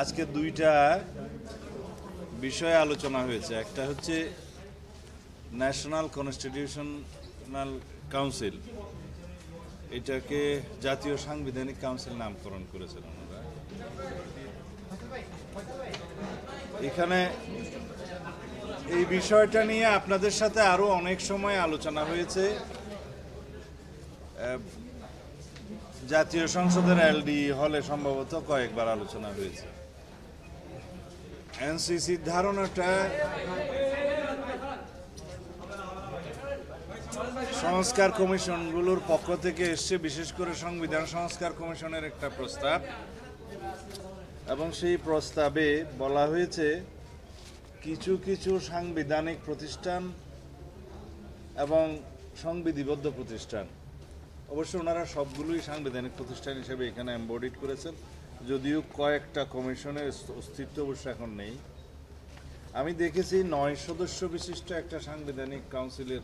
আজকে দুইটা বিষয়ে আলোচনা হয়েছে। একটা হচ্ছে ন্যাশনাল কনস্টিটিউশনাল কাউন্সিল, এটাকে জাতীয় সাংবিধানিক কাউন্সিল নামকরণ করেছেন ওনারা। এখানে এই বিষয়টা নিয়ে আপনাদের সাথে আরো অনেক সময় আলোচনা হয়েছে। জাতীয় সংসদের এলডি হলে সম্ভবত কয়েকবার আলোচনা হয়েছে। এনসিসির ধারণাটা সংস্কার কমিশনগুলোর পক্ষ থেকে এসছে, বিশেষ করে সংবিধান সংস্কার কমিশনের একটা প্রস্তাব, এবং সেই প্রস্তাবে বলা হয়েছে কিছু কিছু সাংবিধানিক প্রতিষ্ঠান এবং সংবিধিবদ্ধ প্রতিষ্ঠান, অবশ্য ওনারা সবগুলোই সাংবিধানিক প্রতিষ্ঠান হিসেবে এখানে এমবডিড করেছেন, যদিও কয়েকটা কমিশনের অস্তিত্ব অবশ্য এখন নেই। আমি দেখেছি 9 সদস্য বিশিষ্ট একটা সাংবিধানিক কাউন্সিলের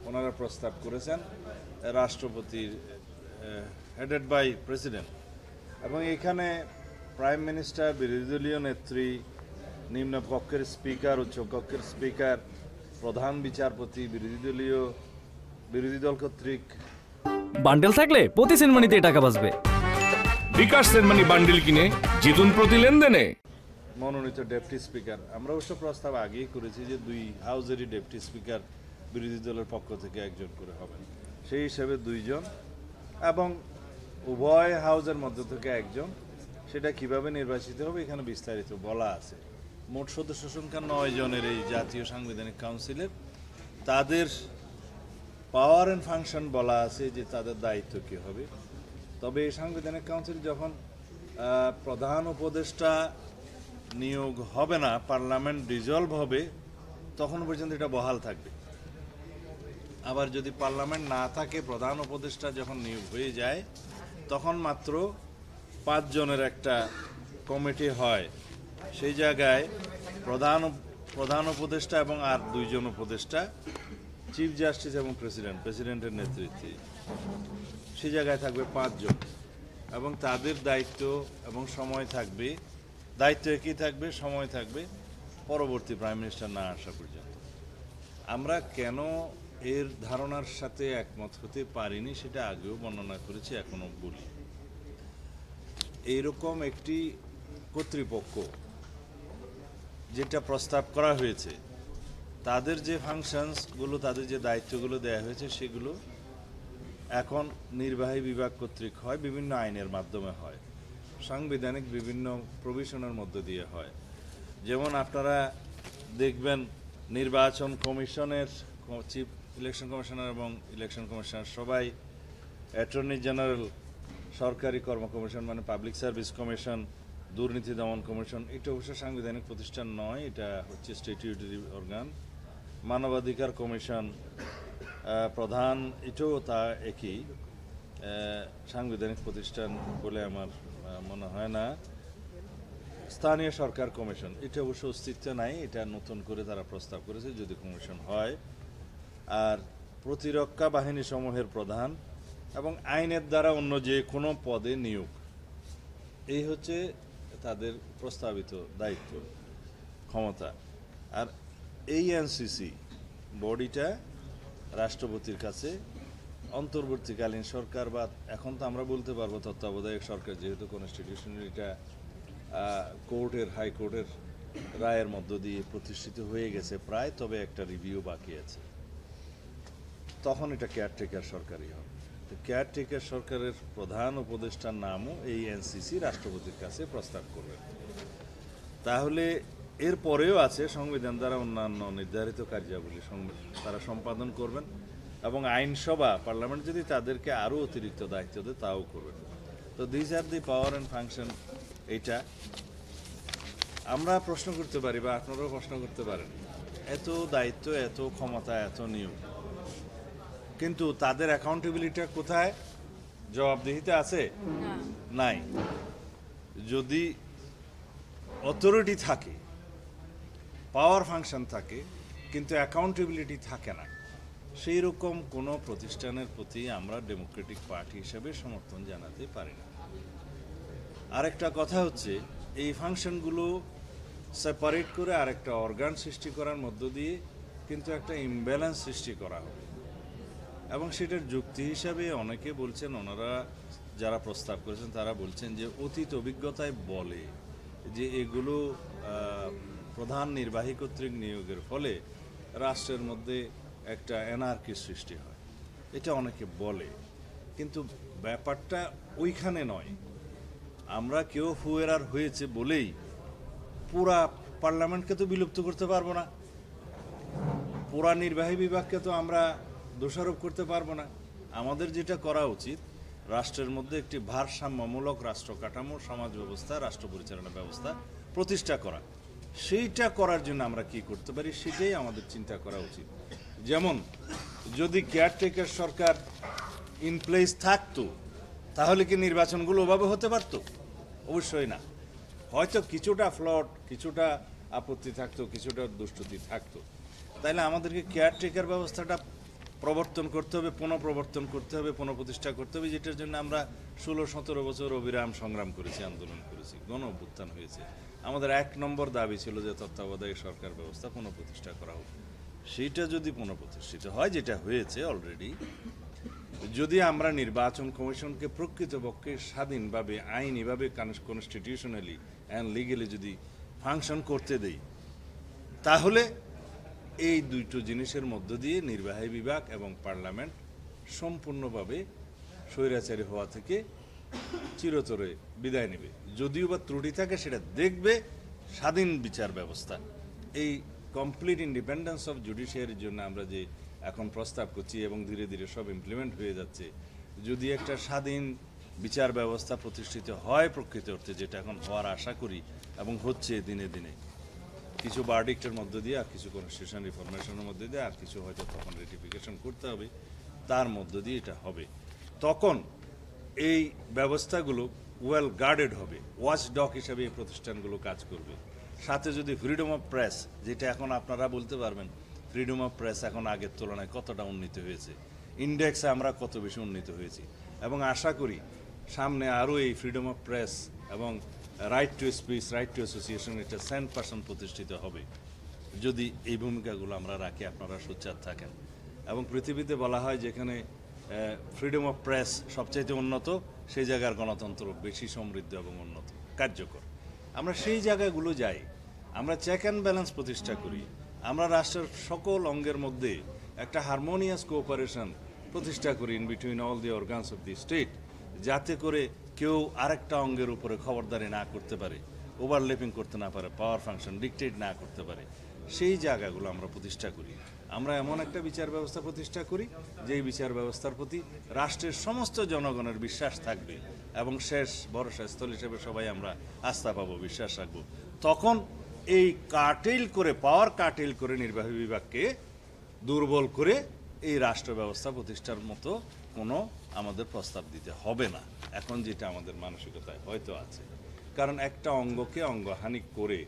ওনারা প্রস্তাব করেছেন, রাষ্ট্রপতির হেডেড বাই প্রেসিডেন্ট, এবং এখানে প্রাইম মিনিস্টার, বিরোধী দলীয় নেত্রী, নিম্ন কক্ষের স্পিকার, উচ্চ কক্ষের স্পিকার, প্রধান বিচারপতি, বিরোধী দল কর্তৃক বান্ডেল থাকলে প্রতি সেনমানিতে টাকা বাঁচবে। বিকাশ সেনমানি বান্ডেল কিনে জিতুন প্রতি লেনদেনে। মনোনীত ডেপুটি স্পিকার, আমরা অবশ্য প্রস্তাব আগেই করেছি যে 2 হাউজেরই ডেপুটি স্পিকার বিরোধী দলের পক্ষ থেকে একজন করে হবেন, সেই হিসেবে 2 জন, এবং উভয় হাউজের মধ্য থেকে একজন। সেটা কিভাবে নির্বাচিত হবে এখানে বিস্তারিত বলা আছে। মোট সদস্য সংখ্যা 9 জনের এই জাতীয় সাংবিধানিক কাউন্সিলের। তাদের পাওয়ার অ্যান্ড ফাংশন বলা আছে যে তাদের দায়িত্ব কী হবে। তবে এই সাংবিধানিক কাউন্সিল যখন প্রধান উপদেষ্টা নিয়োগ হবে না, পার্লামেন্ট ডিজলভ হবে, তখন পর্যন্ত এটা বহাল থাকবে। আবার যদি পার্লামেন্ট না থাকে, প্রধান উপদেষ্টা যখন নিয়োগ হয়ে যায়, তখন মাত্র 5 জনের একটা কমিটি হয়। সেই জায়গায় প্রধান উপদেষ্টা এবং আর 2 জন উপদেষ্টা, চিফ জাস্টিস এবং প্রেসিডেন্টের নেতৃত্বে, সেই জায়গায় থাকবে 5 জন, এবং তাদের দায়িত্ব এবং সময় থাকবে, দায়িত্ব একই থাকবে, সময় থাকবে পরবর্তী প্রাইম মিনিস্টার না আসা পর্যন্ত। আমরা কেন এর ধারণার সাথে একমত হতে পারিনি সেটা আগেও বর্ণনা করেছি, এখনো বলি। এইরকম একটি কর্তৃপক্ষ যেটা প্রস্তাব করা হয়েছে, তাদের যে ফাংশনসগুলো, তাদের যে দায়িত্বগুলো দেওয়া হয়েছে, সেগুলো এখন নির্বাহী বিভাগ কর্তৃক হয়, বিভিন্ন আইনের মাধ্যমে হয়, সাংবিধানিক বিভিন্ন প্রভিশনের মধ্য দিয়ে হয়। যেমন আপনারা দেখবেন নির্বাচন কমিশনের চিফ ইলেকশন কমিশনার এবং ইলেকশন কমিশনার সবাই, অ্যাটর্নি জেনারেল, সরকারি কর্ম কমিশন মানে পাবলিক সার্ভিস কমিশন, দুর্নীতি দমন কমিশন, এটা অবশ্য সাংবিধানিক প্রতিষ্ঠান নয়, এটা হচ্ছে স্ট্যাটিউটরি অর্গান। মানবাধিকার কমিশন প্রধান, এটাও তা একই সাংবিধানিক প্রতিষ্ঠান বলে আমার মনে হয় না। স্থানীয় সরকার কমিশন, এটা অবশ্য অস্তিত্ব নাই, এটা নতুন করে তারা প্রস্তাব করেছে যদি কমিশন হয়। আর প্রতিরক্ষা বাহিনী সমূহের প্রধান এবং আইনের দ্বারা অন্য যে কোনো পদে নিয়োগ, এই হচ্ছে তাদের প্রস্তাবিত দায়িত্ব, ক্ষমতা। আর এই এনসিসি বডিটা রাষ্ট্রপতির কাছে অন্তর্বর্তীকালীন সরকার, বা এখন তো আমরা বলতে পারবো তত্ত্বাবধায়ক সরকার, যেহেতু কনস্টিটিউশনের এটা কোর্টের, হাইকোর্টের রায়ের মধ্য দিয়ে প্রতিষ্ঠিত হয়ে গেছে প্রায়, তবে একটা রিভিউ বাকি আছে, তখন এটা কেয়ারটেকার সরকারই হবে। তো কেয়ারটেকার সরকারের প্রধান উপদেষ্টার নামও এই এনসিসি রাষ্ট্রপতির কাছে প্রস্তাব করবেন। তাহলে এর পরেও আছে সংবিধান দ্বারা অন্যান্য নির্ধারিত কার্যাবলী তারা সম্পাদন করবেন, এবং আইনসভা, পার্লামেন্ট যদি তাদেরকে আরও অতিরিক্ত দায়িত্ব দেয় তাও করবেন। তো this are the power and function. এইটা আমরা প্রশ্ন করতে পারি, বা আপনারাও প্রশ্ন করতে পারেন, এত দায়িত্ব, এত ক্ষমতা, এত নিয়োগ, কিন্তু তাদের অ্যাকাউন্টেবিলিটি কোথায়? জবাবদিহিতে আছে? নাই। যদি অথরিটি থাকে, পাওয়ার ফাংশন থাকে, কিন্তু অ্যাকাউন্টেবিলিটি থাকে না, সেই রকম কোনো প্রতিষ্ঠানের প্রতি আমরা ডেমোক্রেটিক পার্টি হিসেবে সমর্থন জানাতে পারি না। আরেকটা কথা হচ্ছে, এই ফাংশনগুলো সেপারেট করে আরেকটা অর্গান সৃষ্টি করার মধ্য দিয়ে কিন্তু একটা ইমব্যালেন্স সৃষ্টি করা হবে। এবং সেটার যুক্তি হিসাবে অনেকে বলছেন, ওনারা যারা প্রস্তাব করেছেন তারা বলছেন যে অতীত অভিজ্ঞতায় বলে যে এগুলো প্রধান নির্বাহী কর্তৃক নিয়োগের ফলে রাষ্ট্রের মধ্যে একটা এনার্কি সৃষ্টি হয়। এটা অনেকে বলে, কিন্তু ব্যাপারটা ওইখানে নয়। আমরা কেউ ফুয়েরার হয়েছে বলেই পুরা পার্লামেন্টকে তো বিলুপ্ত করতে পারবো না, পুরা নির্বাহী বিভাগকে তো আমরা দোষারোপ করতে পারবো না। আমাদের যেটা করা উচিত, রাষ্ট্রের মধ্যে একটি ভারসাম্যমূলক রাষ্ট্র কাঠামো, সমাজ ব্যবস্থা, রাষ্ট্র পরিচালনা ব্যবস্থা প্রতিষ্ঠা করা। সেইটা করার জন্য আমরা কি করতে পারি সেটাই আমাদের চিন্তা করা উচিত। যেমন যদি কেয়ারটেকার সরকার ইন প্লেস থাকতো তাহলে কি নির্বাচনগুলো ওভাবে হতে পারতো? অবশ্যই না। হয়তো কিছুটা ফ্লট, কিছুটা আপত্তি থাকতো, কিছুটা দুষ্টুতি থাকতো। তাইলে আমাদেরকে কেয়ারটেকার ব্যবস্থাটা প্রবর্তন করতে হবে, পুনঃপ্রবর্তন করতে হবে, পুনঃপ্রতিষ্ঠা করতে হবে, যেটার জন্য আমরা 16-17 বছর অবিরাম সংগ্রাম করেছি, আন্দোলন করেছি, গণ অভ্যুত্থান হয়েছে। আমাদের 1 নম্বর দাবি ছিল যে তত্ত্বাবধায়ক সরকার ব্যবস্থা পুনঃপ্রতিষ্ঠা করা হোক। সেইটা যদি পুনঃপ্রতিষ্ঠিত হয়, যেটা হয়েছে অলরেডি, যদি আমরা নির্বাচন কমিশনকে প্রকৃতপক্ষে স্বাধীনভাবে, আইনিভাবে, কনস্টিটিউশনালি অ্যান্ড লিগেলি যদি ফাংশন করতে দেই, তাহলে এই দুটো জিনিসের মধ্য দিয়ে নির্বাহী বিভাগ এবং পার্লামেন্ট সম্পূর্ণভাবে স্বৈরাচারী হওয়া থেকে চিরতরে বিদায় নেবে। যদিও বা ত্রুটি থাকে সেটা দেখবে স্বাধীন বিচার ব্যবস্থা। এই কমপ্লিট ইন্ডিপেন্ডেন্স অফ জুডিশিয়ারির জন্য আমরা যে এখন প্রস্তাব করছি এবং ধীরে ধীরে সব ইমপ্লিমেন্ট হয়ে যাচ্ছে, যদি একটা স্বাধীন বিচার ব্যবস্থা প্রতিষ্ঠিত হয় প্রকৃত অর্থে, যেটা এখন হওয়ার আশা করি এবং হচ্ছে দিনে দিনে, কিছু ভার্ডিক্টের মধ্য দিয়ে, আর কিছু কনস্টিটিউশন রিফরমেশনের মধ্যে দিয়ে, আর কিছু হয়তো তখন রেটিফিকেশন করতে হবে, তার মধ্য দিয়ে এটা হবে। তখন এই ব্যবস্থাগুলো ওয়েল গার্ডেড হবে, ওয়াচ ডগ হিসাবে এই প্রতিষ্ঠানগুলো কাজ করবে। সাথে যদি ফ্রিডম অফ প্রেস, যেটা এখন আপনারা বলতে পারবেন ফ্রিডম অফ প্রেস এখন আগের তুলনায় কতটা উন্নীত হয়েছে, ইন্ডেক্সে আমরা কত বেশি উন্নীত হয়েছি, এবং আশা করি সামনে আরও এই ফ্রিডম অফ প্রেস এবং right to speech, right two association, এটা 100% প্রতিষ্ঠিত হবে যদি এই ভূমিকাগুলো আমরা রাখি, আপনারা সোচ্চার থাকেন। এবং পৃথিবীতে বলা হয় যেখানে ফ্রিডম অফ প্রেস সবচাইতে উন্নত, সেই জায়গার গণতন্ত্র বেশি সমৃদ্ধ এবং উন্নত, কার্যকর। আমরা সেই জায়গাগুলো যাই, আমরা চেক অ্যান্ড ব্যালেন্স প্রতিষ্ঠা করি, আমরা রাষ্ট্রের সকল অঙ্গের মধ্যে একটা হারমোনিয়াস কোঅপারেশন প্রতিষ্ঠা করি in between all the organs of the state, যাতে করে কেউ আরেকটা অঙ্গের উপরে খবরদারি না করতে পারে, ওভারল্যাপিং করতে না পারে, পাওয়ার ফাংশন ডিকটেট না করতে পারে। সেই জায়গাগুলো আমরা প্রতিষ্ঠা করি। আমরা এমন একটা বিচার ব্যবস্থা প্রতিষ্ঠা করি যেই বিচার ব্যবস্থার প্রতি রাষ্ট্রের সমস্ত জনগণের বিশ্বাস থাকবে, এবং শেষ ভরসা স্থল হিসেবে সবাই আমরা আস্থা পাবো, বিশ্বাস রাখবো। তখন এই কাটেল করে, পাওয়ার কাটেল করে নির্বাহী বিভাগকে দুর্বল করে এই রাষ্ট্র ব্যবস্থা প্রতিষ্ঠার মতো কোনো আমাদের প্রস্তাব দিতে হবে না, এখন যেটা আমাদের মানসিকতায় হয়তো আছে। কারণ একটা অঙ্গকে অঙ্গহানি করে,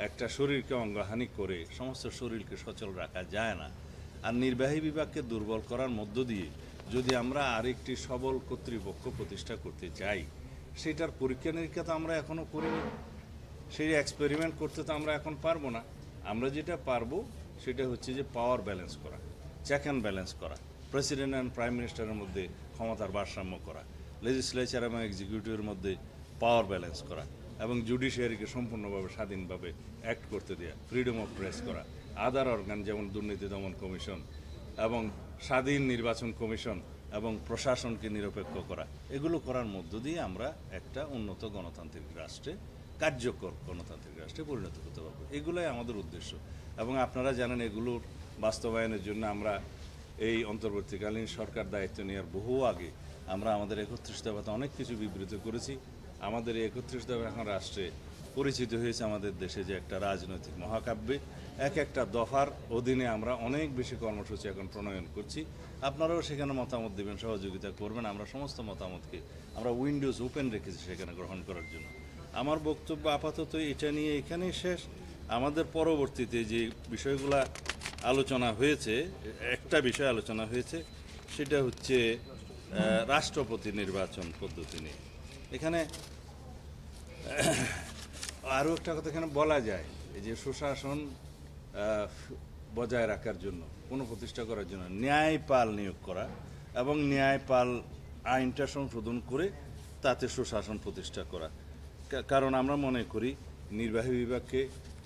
একটা শরীরকে অঙ্গহানি করে সমস্ত শরীরকে সচল রাখা যায় না। আর নির্বাহী বিভাগকে দুর্বল করার মধ্য দিয়ে যদি আমরা আরেকটি সবল কর্তৃপক্ষ প্রতিষ্ঠা করতে চাই, সেটার পরীক্ষা নিরীক্ষা তো আমরা এখনও করিনি, সেই এক্সপেরিমেন্ট করতে তো আমরা এখন পারবো না। আমরা যেটা পারবো সেটা হচ্ছে যে পাওয়ার ব্যালেন্স করা, চেক অ্যান্ড ব্যালেন্স করা, প্রেসিডেন্ট অ্যান্ড প্রাইম মিনিস্টারের মধ্যে ক্ষমতার ভারসাম্য করা, লেজিসলেচার এবং এক্সিকিউটিভের মধ্যে পাওয়ার ব্যালেন্স করা, এবং জুডিশিয়ারিকে সম্পূর্ণভাবে স্বাধীনভাবে অ্যাক্ট করতে দেওয়া, ফ্রিডম অফ প্রেস করা, আদার অর্গান যেমন দুর্নীতি দমন কমিশন এবং স্বাধীন নির্বাচন কমিশন এবং প্রশাসনকে নিরপেক্ষ করা, এগুলো করার মধ্য দিয়ে আমরা একটা উন্নত গণতান্ত্রিক রাষ্ট্রে, কার্যকর গণতান্ত্রিক রাষ্ট্রে পরিণত করতে পারবো। এগুলোই আমাদের উদ্দেশ্য। এবং আপনারা জানেন এগুলোর বাস্তবায়নের জন্য আমরা এই অন্তর্বর্তীকালীন সরকার দায়িত্ব নেওয়ার বহু আগে আমরা আমাদের 31 দফাতে অনেক কিছু বিবৃত করেছি। আমাদের এই 31 দফা এখন রাষ্ট্রে পরিচিত হয়েছে আমাদের দেশে যে একটা রাজনৈতিক মহাকাব্যে। এক একটা দফার অধীনে আমরা অনেক বেশি কর্মসূচি এখন প্রণয়ন করছি। আপনারাও সেখানে মতামত দেবেন, সহযোগিতা করবেন। আমরা সমস্ত মতামতকে আমরা উইন্ডোজ ওপেন রেখেছি সেখানে গ্রহণ করার জন্য। আমার বক্তব্য আপাতত এটা নিয়ে এখানেই শেষ। আমাদের পরবর্তীতে যে বিষয়গুলো আলোচনা হয়েছে, একটা বিষয় আলোচনা হয়েছে, সেটা হচ্ছে রাষ্ট্রপতি নির্বাচন পদ্ধতি নিয়ে। এখানে আরও একটা কথা এখানে বলা যায়, এই যে সুশাসন বজায় রাখার জন্য, পুনঃপ্রতিষ্ঠা করার জন্য ন্যায়পাল নিয়োগ করা এবং ন্যায়পাল আইনটা সংশোধন করে তাতে সুশাসন প্রতিষ্ঠা করা। কারণ আমরা মনে করি নির্বাহী বিভাগকে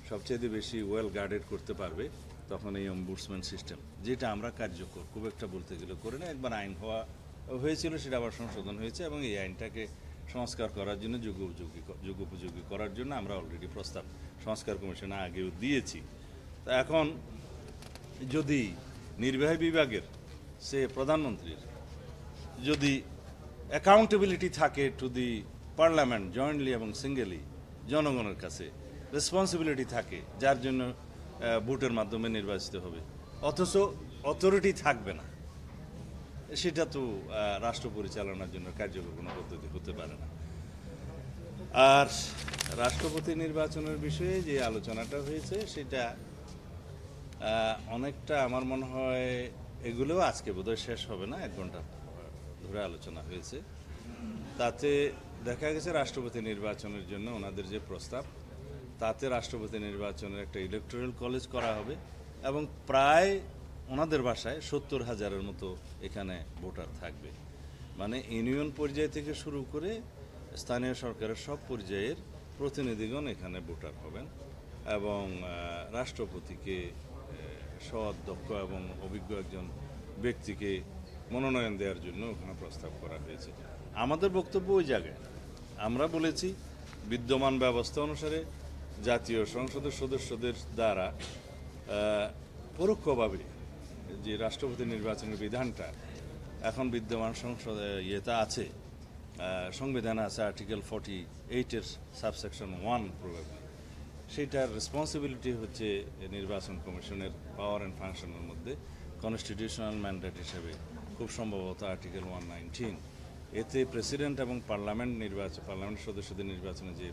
সবচেয়ে বেশি ওয়েল গার্ডেড করতে পারবে তখন এই অম্বুডসম্যান সিস্টেম, যেটা আমরা কার্যকর খুব একটা বলতে গেলে করে না। একবার আইন হয়েছিল, সেটা আবার সংশোধন হয়েছে এবং এই আইনটাকে সংস্কার করার জন্য যুগোপযোগী করার জন্য আমরা অলরেডি প্রস্তাব সংস্কার কমিশনে আগেও দিয়েছি। তা এখন যদি নির্বাহী বিভাগের সে প্রধানমন্ত্রীর যদি অ্যাকাউন্টেবিলিটি থাকে টু দি পার্লামেন্ট জয়েন্টলি এবং সিঙ্গেলি, জনগণের কাছে রেসপন্সিবিলিটি থাকে যার জন্য ভোটের মাধ্যমে নির্বাচিত হবে, অথচ অথরিটি থাকবে না, সেটা তো রাষ্ট্র পরিচালনার জন্য কার্যকর কোনো পদ্ধতি হতে পারে না। আর রাষ্ট্রপতি নির্বাচনের বিষয়ে যে আলোচনাটা হয়েছে সেটা অনেকটা আমার মনে হয় এগুলোও আজকে বোধহয় শেষ হবে না, 1 ঘন্টা ধরে আলোচনা হয়েছে। তাতে দেখা গেছে রাষ্ট্রপতি নির্বাচনের জন্য ওনাদের যে প্রস্তাব, তাতে রাষ্ট্রপতি নির্বাচনের একটা ইলেকটোরাল কলেজ করা হবে এবং প্রায় ওনাদের ভাষায় 70,000-এর মতো এখানে ভোটার থাকবে। মানে ইউনিয়ন পর্যায় থেকে শুরু করে স্থানীয় সরকারের সব পর্যায়ের প্রতিনিধিগণ এখানে ভোটার হবেন এবং রাষ্ট্রপতিকে সৎ, দক্ষ এবং অভিজ্ঞ একজন ব্যক্তিকে মনোনয়ন দেওয়ার জন্য ওখানে প্রস্তাব করা হয়েছে। আমাদের বক্তব্য ওই জায়গায় আমরা বলেছি বিদ্যমান ব্যবস্থা অনুসারে জাতীয় সংসদের সদস্যদের দ্বারা পরোক্ষভাবে যে রাষ্ট্রপতি নির্বাচনের বিধানটা এখন বিদ্যমান সংসদে আছে, সংবিধানে আছে আর্টিকেল 48-এর সাবসেকশন 1 প্রবাবলি, সেইটার রেসপন্সিবিলিটি হচ্ছে নির্বাচন কমিশনের পাওয়ার অ্যান্ড ফাংশনের মধ্যে কনস্টিটিউশনাল ম্যান্ডেট হিসেবে খুব সম্ভবত আর্টিকেল 119। এতে প্রেসিডেন্ট এবং পার্লামেন্ট সদস্যদের নির্বাচনে যে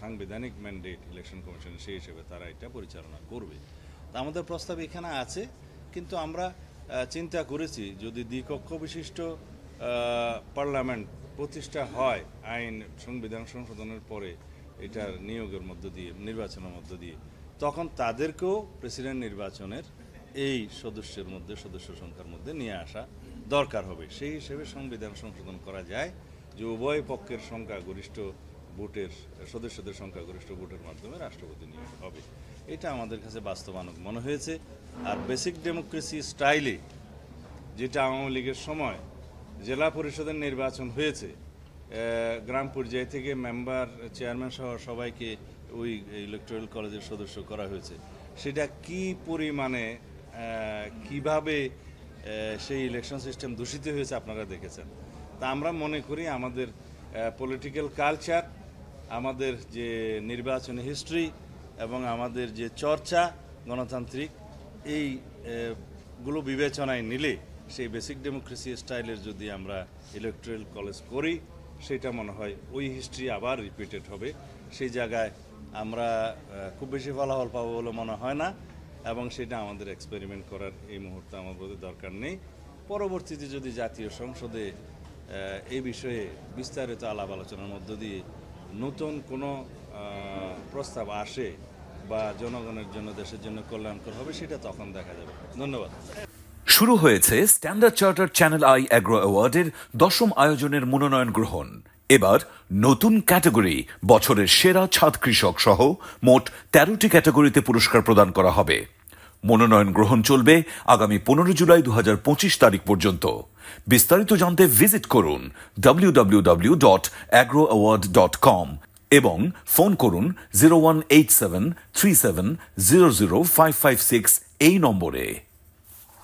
সাংবিধানিক ম্যান্ডেট ইলেকশন কমিশনের, সেই হিসেবে তারা এটা পরিচালনা করবে। তা আমাদের প্রস্তাব এখানে আছে, কিন্তু আমরা চিন্তা করেছি যদি দ্বিকক্ষ বিশিষ্ট পার্লামেন্ট প্রতিষ্ঠা হয় আইন সংবিধান সংশোধনের পরে এটার নিয়োগের মধ্য দিয়ে, নির্বাচনের মধ্য দিয়ে, তখন তাদেরকেও প্রেসিডেন্ট নির্বাচনের এই সদস্য সংখ্যার মধ্যে নিয়ে আসা দরকার হবে। সেই হিসেবে সংবিধান সংশোধন করা যায় যে উভয় পক্ষের সংখ্যাগরিষ্ঠ ভোটের সদস্যদের সংখ্যাগরিষ্ঠ ভোটের মাধ্যমে রাষ্ট্রপতি নিয়োগ হবে। এটা আমাদের কাছে বাস্তবায়ন মনে হয়েছে। আর বেসিক ডেমোক্রেসি স্টাইলে যেটা আওয়ামী লীগের সময় জেলা পরিষদের নির্বাচন হয়েছে, গ্রাম পর্যায় থেকে মেম্বার, চেয়ারম্যান সহ সবাইকে ওই ইলেকটোরাল কলেজের সদস্য করা হয়েছে, সেটা কি পরিমাণে কিভাবে সেই ইলেকশন সিস্টেম দূষিত হয়েছে আপনারা দেখেছেন। তা আমরা মনে করি আমাদের পলিটিক্যাল কালচার, আমাদের যে নির্বাচনী হিস্ট্রি এবং আমাদের যে চর্চা গণতান্ত্রিক, এইগুলো বিবেচনায় নিলে সেই বেসিক ডেমোক্রেসি স্টাইলের যদি আমরা ইলেকটোরাল কলেজ করি, সেটা মনে হয় ওই হিস্ট্রি আবার রিপিটেড হবে। সেই জায়গায় আমরা খুব বেশি ফলাফল পাবো বলে মনে হয় না এবং সেটা আমাদের এক্সপেরিমেন্ট করার এই মুহূর্তে আমার বোধহয় দরকার নেই। পরবর্তীতে যদি জাতীয় সংসদে এই বিষয়ে বিস্তারিত আলাপ আলোচনার মধ্য দিয়ে নতুন কোনো প্রস্তাব আসে বা জনগণের জন্য, দেশের জন্য কল্যাণকর হবে, সেটা তখন দেখা যাবে। ধন্যবাদ। শুরু হয়েছে Standard Charter Channel I agro অ্যাওয়ার্ডের 10ম আয়োজনের মনোনয়ন গ্রহণ। এবার নতুন ক্যাটাগরি বছরের সেরা ছাদ কৃষক সহ মোট 13টি ক্যাটাগরিতে পুরস্কার প্রদান করা হবে। মনোনয়ন গ্রহণ চলবে আগামী 15 জুলাই 2025 তারিখ পর্যন্ত। বিস্তারিত জানতে ভিজিট করুন www.agroaward.com এবং ফোন করুন 018737000556 এই নম্বরে।